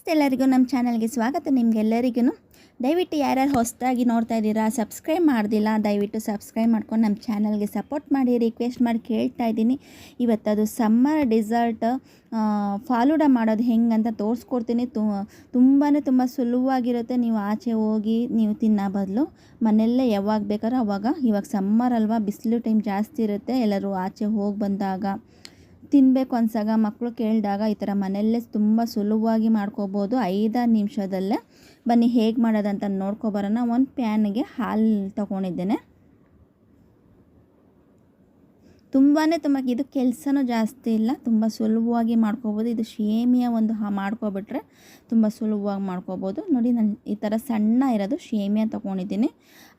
ನಮಸ್ತೆ ಎಲ್ಲರಿಗೂ ನಮ್ಮ ಚಾನಲ್ಗೆ ಸ್ವಾಗತ. ನಿಮಗೆಲ್ಲರಿಗೂ ದಯವಿಟ್ಟು ಯಾರ್ಯಾರು ಹೊಸದಾಗಿ ನೋಡ್ತಾ ಇದ್ದೀರಾ, ಸಬ್ಸ್ಕ್ರೈಬ್ ಮಾಡ್ದಿಲ್ಲ, ದಯವಿಟ್ಟು ಸಬ್ಸ್ಕ್ರೈಬ್ ಮಾಡ್ಕೊಂಡು ನಮ್ಮ ಚಾನಲ್ಗೆ ಸಪೋರ್ಟ್ ಮಾಡಿ, ರಿಕ್ವೆಸ್ಟ್ ಮಾಡಿ ಕೇಳ್ತಾ ಇದ್ದೀನಿ. ಇವತ್ತದು ಸಮ್ಮರ್ ಡಿಸರ್ಟ್ ಫಾಲೂಡ ಮಾಡೋದು ಹೆಂಗೆ ಅಂತ ತೋರಿಸ್ಕೊಡ್ತೀನಿ. ತುಂಬ ಸುಲಭವಾಗಿರುತ್ತೆ. ನೀವು ಆಚೆ ಹೋಗಿ ನೀವು ತಿನ್ನೋ ಬದಲು ಮನೆಯಲ್ಲೇ ಯಾವಾಗ ಬೇಕಾದ್ರೂ ಅವಾಗ, ಇವಾಗ ಸಮ್ಮರ್ ಅಲ್ವಾ, ಬಿಸಿಲು ಟೈಮ್ ಜಾಸ್ತಿ ಇರುತ್ತೆ. ಎಲ್ಲರೂ ಆಚೆ ಹೋಗಿ ಬಂದಾಗ ತಿನ್ನಬೇಕು ಅನ್ಸಾಗ, ಮಕ್ಕಳು ಕೇಳಿದಾಗ ಈ ಥರ ಮನೆಯಲ್ಲೇ ತುಂಬ ಸುಲಭವಾಗಿ ಮಾಡ್ಕೋಬೋದು. 5-6 ನಿಮಿಷದಲ್ಲೇ. ಬನ್ನಿ ಹೇಗೆ ಮಾಡೋದಂತ ನೋಡ್ಕೊಬರೋಣ. ಒಂದು ಪ್ಯಾನ್ಗೆ ಹಾಲು ತೊಗೊಂಡಿದ್ದೇನೆ. ತುಂಬ ಇದು ಕೆಲಸನೂ ಜಾಸ್ತಿ ಇಲ್ಲ, ತುಂಬ ಸುಲಭವಾಗಿ ಮಾಡ್ಕೋಬೋದು. ಇದು ಶೇಮಿಯಾ ಒಂದು ಮಾಡ್ಕೊಬಿಟ್ರೆ ತುಂಬ ಸುಲಭವಾಗಿ ಮಾಡ್ಕೋಬೋದು. ನೋಡಿ, ನಾನು ಈ ಥರ ಸಣ್ಣ ಇರೋದು ಶೇಮಿಯಾ ತೊಗೊಂಡಿದ್ದೀನಿ.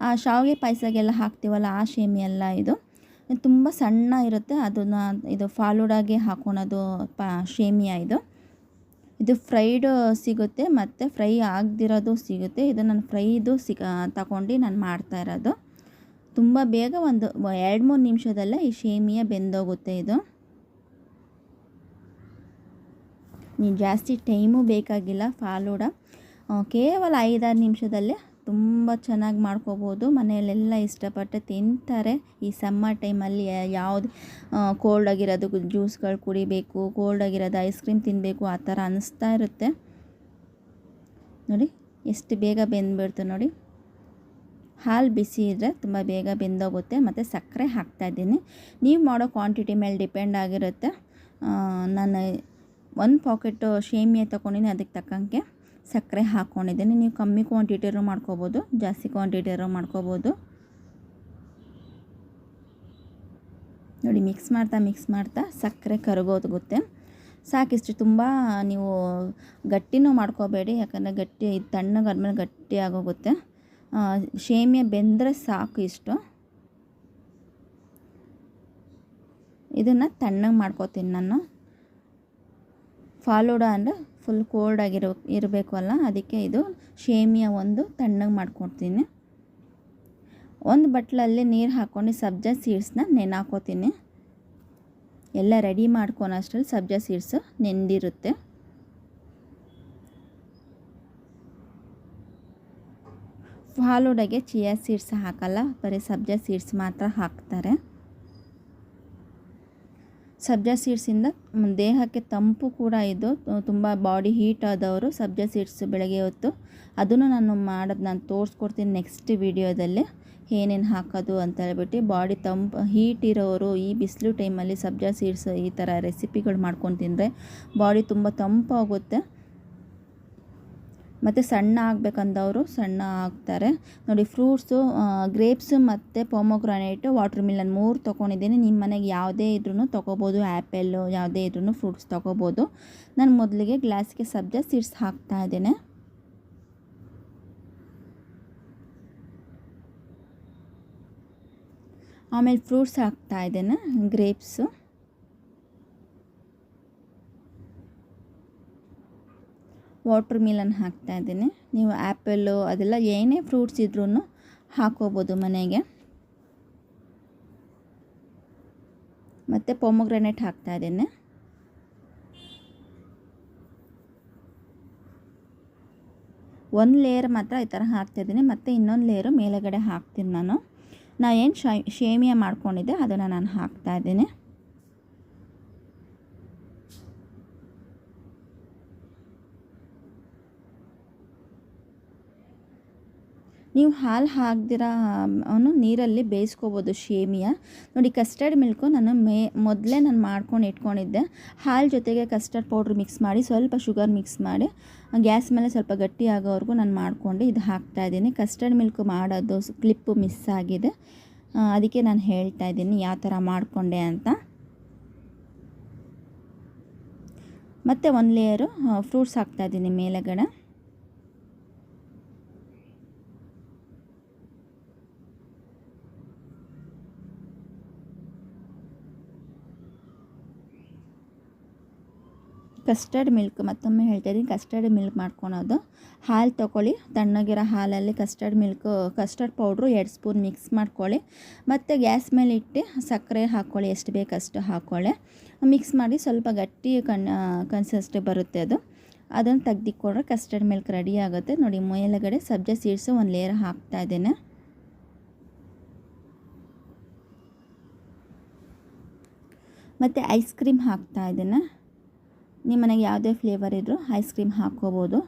ಆ ಶಾವಿಗೆ ಪಾಯಸಗೆಲ್ಲ ಹಾಕ್ತೀವಲ್ಲ ಆ ಶೇಮಿಯಾ ಅಲ್ಲ, ಇದು ತುಂಬ ಸಣ್ಣ ಇರುತ್ತೆ. ಅದನ್ನು ಇದು ಫಾಲೂಡಾಗೆ ಹಾಕೊಳೋದು ಶೇಮಿಯಾ. ಇದು ಫ್ರೈಡ್ ಸಿಗುತ್ತೆ ಮತ್ತು ಫ್ರೈ ಆಗದಿರೋದು ಸಿಗುತ್ತೆ. ಇದು ನಾನು ಫ್ರೈದು ತಗೊಂಡು ನಾನು ಮಾಡ್ತಾ ಇರೋದು. ತುಂಬ ಬೇಗ ಒಂದು 2-3 ನಿಮಿಷದಲ್ಲೇ ಈ ಶೇಮಿಯಾ ಬೆಂದೋಗುತ್ತೆ. ಇದು ನೀವು ಜಾಸ್ತಿ ಟೈಮು ಬೇಕಾಗಿಲ್ಲ. ಫಾಲೂಡ ಕೇವಲ 5-6 ನಿಮಿಷದಲ್ಲೇ ತುಂಬ ಚೆನ್ನಾಗಿ ಮಾಡ್ಕೋಬೋದು. ಮನೆಯಲ್ಲೆಲ್ಲ ಇಷ್ಟಪಟ್ಟು ತಿಂತಾರೆ. ಈ ಸಮ್ಮರ್ ಟೈಮಲ್ಲಿ ಯಾವುದು ಕೋಲ್ಡ್ ಆಗಿರೋದು ಜ್ಯೂಸ್ಗಳು ಕುಡಿಬೇಕು, ಕೋಲ್ಡ್ ಆಗಿರೋದು ಐಸ್ ಕ್ರೀಮ್ ತಿನ್ನಬೇಕು ಆ ಥರ ಅನ್ನಿಸ್ತಾ ಇರುತ್ತೆ. ನೋಡಿ ಎಷ್ಟು ಬೇಗ ಬೆಂದ್ಬಿಡ್ತು. ನೋಡಿ, ಹಾಲು ಬಿಸಿ ಇದ್ದರೆ ತುಂಬ ಬೇಗ ಬೆಂದೋಗುತ್ತೆ. ಮತ್ತು ಸಕ್ಕರೆ ಹಾಕ್ತಾಯಿದ್ದೀನಿ. ನೀವು ಮಾಡೋ ಕ್ವಾಂಟಿಟಿ ಮೇಲೆ ಡಿಪೆಂಡ್ ಆಗಿರುತ್ತೆ. ನಾನು 1 ಪಾಕೆಟು ಶೇಮಿಯಾ ತೊಗೊಂಡಿನಿ, ಅದಕ್ಕೆ ತಕ್ಕಂಗೆ ಸಕ್ಕರೆ ಹಾಕ್ಕೊಂಡಿದ್ದೀನಿ. ನೀವು ಕಮ್ಮಿ ಕ್ವಾಂಟಿಟಿಯರು ಮಾಡ್ಕೋಬೋದು, ಜಾಸ್ತಿ ಕ್ವಾಂಟಿಟಿಯರು ಮಾಡ್ಕೋಬೋದು. ನೋಡಿ, ಮಿಕ್ಸ್ ಮಾಡ್ತಾ ಸಕ್ಕರೆ ಕರಗೋಗುತ್ತೆ. ಸಾಕಿಷ್ಟು. ತುಂಬ ನೀವು ಗಟ್ಟಿನೂ ಮಾಡ್ಕೋಬೇಡಿ, ಯಾಕಂದರೆ ಗಟ್ಟಿ ತಣ್ಣಗಾದ್ಮೇಲೆ ಗಟ್ಟಿ ಆಗೋಗುತ್ತೆ. ಶೇಮಿಯಾ ಬೆಂದರೆ ಸಾಕು ಇಷ್ಟು. ಇದನ್ನು ತಣ್ಣಗೆ ಮಾಡ್ಕೋತೀನಿ ನಾನು. ಫಾಲೂಡ ಅಂದರೆ ಫುಲ್ ಕೋಲ್ಡ್ ಇರಬೇಕು ಅಲ್ಲ, ಅದಕ್ಕೆ ಇದು ಶೇಮಿಯಾ ಒಂದು ತಣ್ಣಗೆ ಮಾಡ್ಕೊಡ್ತೀನಿ. ಒಂದು ಬಟ್ಲಲ್ಲಿ ನೀರು ಹಾಕ್ಕೊಂಡು ಸಬ್ಜಾ ಸೀಡ್ಸ್ನ ನೆನೆಹಾಕೋತೀನಿ. ಎಲ್ಲ ರೆಡಿ ಮಾಡ್ಕೊಳೋಷ್ಟರಲ್ಲಿ ಸಬ್ಜಾ ಸೀಡ್ಸು ನೆಂದಿರುತ್ತೆ. ಫಾಲೂಡಗೆ ಚಿಯಾ ಸೀಡ್ಸ್ ಹಾಕಲ್ಲ, ಬರೀ ಸಬ್ಜಾ ಸೀಡ್ಸ್ ಮಾತ್ರ ಹಾಕ್ತಾರೆ. ಸಬ್ಜಾ ಸೀಡ್ಸಿಂದ ದೇಹಕ್ಕೆ ತಂಪು ಕೂಡ. ಇದು ತುಂಬ ಬಾಡಿ ಹೀಟ್ ಆದವರು ಸಬ್ಜಾ ಸೀಡ್ಸ್ ಬೆಳಗ್ಗೆ ಹೊತ್ತು ಅದನ್ನು ನಾನು ತೋರಿಸ್ಕೊಡ್ತೀನಿ ನೆಕ್ಸ್ಟ್ ವಿಡಿಯೋದಲ್ಲಿ ಏನೇನು ಹಾಕೋದು ಅಂತ ಹೇಳ್ಬಿಟ್ಟು. ಬಾಡಿ ಹೀಟ್ ಇರೋರು ಈ ಬಿಸಿಲು ಟೈಮಲ್ಲಿ ಸಬ್ಜಾ ಸೀಡ್ಸ್ ಈ ಥರ ರೆಸಿಪಿಗಳು ಮಾಡ್ಕೊಂಡು ತಿಂದರೆ ಬಾಡಿ ತುಂಬ ತಂಪಾಗುತ್ತೆ. ಮತ್ತು ಸಣ್ಣ ಆಗಬೇಕಂದವರು ಸಣ್ಣ ಆಗ್ತಾರೆ. ನೋಡಿ, ಫ್ರೂಟ್ಸು ಗ್ರೇಪ್ಸು ಮತ್ತು ಪೊಮೊಗ್ರಾನೇಟು, ವಾಟರ್ ಮಿಲನ್ 3 ತೊಗೊಂಡಿದ್ದೀನಿ. ನಿಮ್ಮ ಮನೆಗೆ ಯಾವುದೇ ಇದ್ರೂ ತೊಗೋಬೋದು, ಆ್ಯಪಲ್ಲು ಯಾವುದೇ ಇದ್ರೂ ಫ್ರೂಟ್ಸ್ ತೊಗೋಬೋದು. ನಾನು ಮೊದಲಿಗೆ ಗ್ಲಾಸ್ಗೆ ಸಬ್ಜಾ ಸೀಡ್ಸ್ ಹಾಕ್ತಾಯಿದ್ದೇನೆ. ಆಮೇಲೆ ಫ್ರೂಟ್ಸ್ ಹಾಕ್ತಾಯಿದ್ದೇನೆ. ಗ್ರೇಪ್ಸು, ವಾಟರ್ ಮಿಲನ್ ಹಾಕ್ತಾಯಿದ್ದೀನಿ. ನೀವು ಆ್ಯಪಲ್ಲು ಅದೆಲ್ಲ ಏನೇ ಫ್ರೂಟ್ಸ್ ಇದ್ರೂ ಹಾಕೋಬೋದು ಮನೆಗೆ. ಮತ್ತು ಪೊಮೊಗ್ರಾನೇಟ್ ಹಾಕ್ತಾಯಿದ್ದೀನಿ. ಒಂದು ಲೇಯರ್ ಮಾತ್ರ ಈ ಥರ ಹಾಕ್ತಾಯಿದ್ದೀನಿ, ಮತ್ತು ಇನ್ನೊಂದು ಲೇಯರು ಮೇಲುಗಡೆ ಹಾಕ್ತೀನಿ ನಾನು. ಏನು ಶೇಮಿಯಾ ಮಾಡ್ಕೊಂಡಿದ್ದೆ ಅದನ್ನು ನಾನು ಹಾಕ್ತಾಯಿದ್ದೀನಿ. ನೀವು ಹಾಲು ಹಾಕ್ದಿರ ಅವನು ನೀರಲ್ಲಿ ಬೇಯಿಸ್ಕೋಬೋದು ಶೇಮಿಯಾ. ನೋಡಿ, ಕಸ್ಟರ್ಡ್ ಮಿಲ್ಕು ನಾನು ಮೊದಲೇ ಮಾಡ್ಕೊಂಡು ಇಟ್ಕೊಂಡಿದ್ದೆ. ಹಾಲು ಜೊತೆಗೆ ಕಸ್ಟರ್ಡ್ ಪೌಡ್ರ್ ಮಿಕ್ಸ್ ಮಾಡಿ, ಸ್ವಲ್ಪ ಶುಗರ್ ಮಿಕ್ಸ್ ಮಾಡಿ, ಗ್ಯಾಸ್ ಮೇಲೆ ಸ್ವಲ್ಪ ಗಟ್ಟಿ ಆಗೋವರೆಗೂ ನಾನು ಮಾಡ್ಕೊಂಡು ಇದು ಹಾಕ್ತಾಯಿದ್ದೀನಿ. ಕಸ್ಟರ್ಡ್ ಮಿಲ್ಕ್ ಮಾಡೋದು ಕ್ಲಿಪ್ಪು ಮಿಸ್ ಆಗಿದೆ, ಅದಕ್ಕೆ ನಾನು ಹೇಳ್ತಾಯಿದ್ದೀನಿ ಯಾವ ಥರ ಮಾಡಿಕೊಂಡೆ ಅಂತ. ಮತ್ತು 1 ಲೇಯರು ಫ್ರೂಟ್ಸ್ ಹಾಕ್ತಾಯಿದ್ದೀನಿ ಮೇಲುಗಡೆ. ಕಸ್ಟರ್ಡ್ ಮಿಲ್ಕ್ ಮತ್ತೊಮ್ಮೆ ಹೇಳ್ತಾಯಿದ್ದೀನಿ, ಕಸ್ಟರ್ಡ್ ಮಿಲ್ಕ್ ಮಾಡ್ಕೊಳೋದು. ಹಾಲು ತೊಗೊಳ್ಳಿ, ತಣ್ಣಗಿರೋ ಹಾಲಲ್ಲಿ ಕಸ್ಟರ್ಡ್ ಪೌಡ್ರು 2 ಸ್ಪೂನ್ ಮಿಕ್ಸ್ ಮಾಡ್ಕೊಳ್ಳಿ. ಮತ್ತು ಗ್ಯಾಸ್ ಮೇಲೆ ಇಟ್ಟು ಸಕ್ಕರೆ ಹಾಕ್ಕೊಳ್ಳಿ, ಎಷ್ಟು ಬೇಕಷ್ಟು ಹಾಕ್ಕೊಳ್ಳಿ. ಮಿಕ್ಸ್ ಮಾಡಿ ಸ್ವಲ್ಪ ಗಟ್ಟಿ ಕನ್ಸಿಸ್ಟೆನ್ಸಿ ಬರುತ್ತೆ ಅದು. ಅದನ್ನು ತೆಗ್ದಿಕ್ಕೊಂಡ್ರೆ ಕಸ್ಟರ್ಡ್ ಮಿಲ್ಕ್ ರೆಡಿ ಆಗುತ್ತೆ. ನೋಡಿ ಮೇಲುಗಡೆ ಸಬ್ಜಾ ಸೀಡ್ಸು ಒಂದು ಲೇಯರ್ ಹಾಕ್ತಾ ಇದ್ದೇನೆ. ಮತ್ತು ಐಸ್ ಕ್ರೀಮ್ ಹಾಕ್ತಾ ಇದ್ದೇನೆ. ನಿಮ್ಮ ಮನೆಗೆ ಯಾವುದೇ ಫ್ಲೇವರ್ ಇದ್ದರೂ ಐಸ್ ಕ್ರೀಮ್ ಹಾಕ್ಕೋಬೋದು.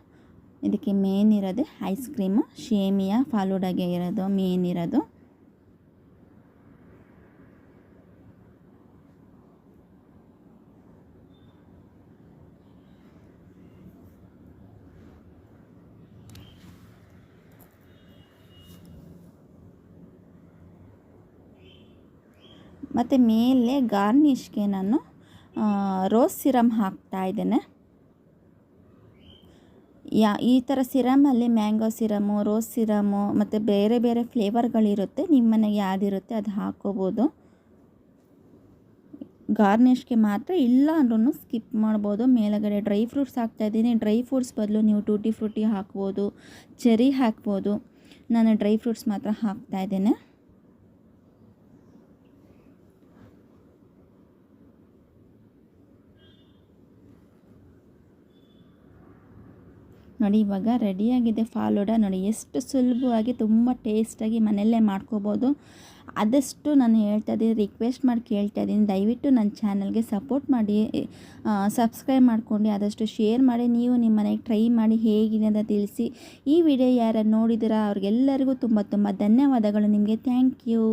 ಇದಕ್ಕೆ ಮೇನ್ ಇರೋದೇ ಐಸ್ ಕ್ರೀಮು, ಶೇಮಿಯಾ ಫಾಲೂಡಾಗೆ ಇರೋದು ಮೇನ್ ಇರೋದು. ಮತ್ತು ಮೇಲೆ ಗಾರ್ನಿಷ್ಗೆ ನಾನು ರೋಸ್ ಸಿರಮ್ ಹಾಕ್ತಾ ಇದ್ದೇನೆ. ಈ ಥರ ಸಿರಮಲ್ಲಿ ಮ್ಯಾಂಗೋ ಸಿರಮು, ರೋಸ್ ಸಿರಮು ಮತ್ತು ಬೇರೆ ಬೇರೆ ಫ್ಲೇವರ್ಗಳಿರುತ್ತೆ. ನಿಮ್ಮ ಮನೆಗೆ ಯಾವುದಿರುತ್ತೆ ಅದು ಹಾಕ್ಕೋಬೋದು. ಗಾರ್ನಿಷ್ಗೆ ಮಾತ್ರ, ಇಲ್ಲ ಅಂದ್ರೂ ಸ್ಕಿಪ್ ಮಾಡ್ಬೋದು. ಮೇಲುಗಡೆ ಡ್ರೈ ಫ್ರೂಟ್ಸ್ ಹಾಕ್ತಾಯಿದ್ದೀನಿ. ಡ್ರೈ ಫ್ರೂಟ್ಸ್ ಬದಲು ನೀವು ಟೂಟಿ ಫ್ರೂಟಿ ಹಾಕ್ಬೋದು, ಚೆರಿ ಹಾಕ್ಬೋದು. ನಾನು ಡ್ರೈ ಫ್ರೂಟ್ಸ್ ಮಾತ್ರ ಹಾಕ್ತಾಯಿದ್ದೇನೆ. ನೋಡಿ ಇವಾಗ ರೆಡಿಯಾಗಿದೆ ಫಾಲೂಡಾ. ನೋಡಿ ಎಷ್ಟು ಸುಲಭವಾಗಿ ತುಂಬ ಟೇಸ್ಟಾಗಿ ಮನೆಯಲ್ಲೇ ಮಾಡ್ಕೋಬೋದು. ಆದಷ್ಟು ನಾನು ಹೇಳ್ತಾ ಇದ್ದೀನಿ, ರಿಕ್ವೆಸ್ಟ್ ಮಾಡಿ ಕೇಳ್ತಾ ಇದ್ದೀನಿ, ದಯವಿಟ್ಟು ನನ್ನ ಚಾನಲ್ಗೆ ಸಪೋರ್ಟ್ ಮಾಡಿ, ಸಬ್ಸ್ಕ್ರೈಬ್ ಮಾಡ್ಕೊಂಡು ಆದಷ್ಟು ಶೇರ್ ಮಾಡಿ. ನೀವು ನಿಮ್ಮ ಮನೆಗೆ ಟ್ರೈ ಮಾಡಿ ಹೇಗಿದೆ ಅಂತ ತಿಳಿಸಿ. ಈ ವಿಡಿಯೋ ಯಾರು ನೋಡಿದ್ದೀರಾ ಅವ್ರಿಗೆಲ್ಲರಿಗೂ ತುಂಬ ತುಂಬ ಧನ್ಯವಾದಗಳು. ನಿಮಗೆ ಥ್ಯಾಂಕ್ ಯು.